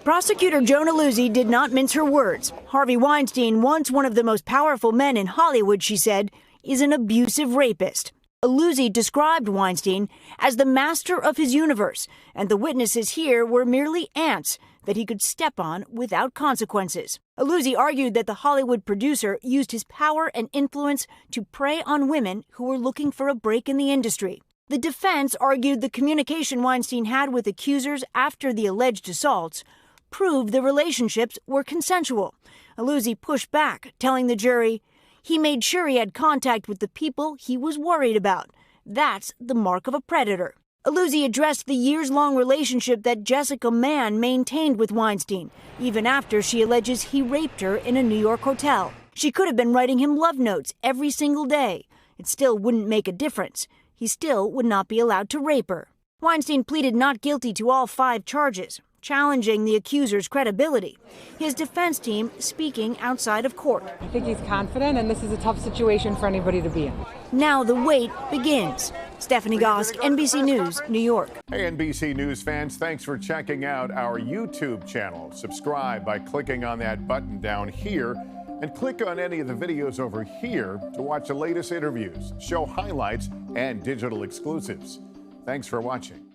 Prosecutor Joan Illuzzi did not mince her words. Harvey Weinstein, once one of the most powerful men in Hollywood, she said, is an abusive rapist. Illuzzi described Weinstein as the master of his universe, and the witnesses here were merely ants that he could step on without consequences. Illuzzi argued that the Hollywood producer used his power and influence to prey on women who were looking for a break in the industry. The defense argued the communication Weinstein had with accusers after the alleged assaults proved the relationships were consensual. Illuzzi pushed back, telling the jury he made sure he had contact with the people he was worried about. That's the mark of a predator. Illuzzi addressed the years-long relationship that Jessica Mann maintained with Weinstein, even after she alleges he raped her in a New York hotel. She could have been writing him love notes every single day. It still wouldn't make a difference. He still would not be allowed to rape her. Weinstein pleaded not guilty to all 5 charges, challenging the accuser's credibility. His defense team speaking outside of court. I think he's confident, and this is a tough situation for anybody to be in. Now the wait begins. Stephanie Gosk, NBC News, New York. Hey, NBC News fans, thanks for checking out our YouTube channel. Subscribe by clicking on that button down here, and click on any of the videos over here to watch the latest interviews, show highlights, and digital exclusives. Thanks for watching.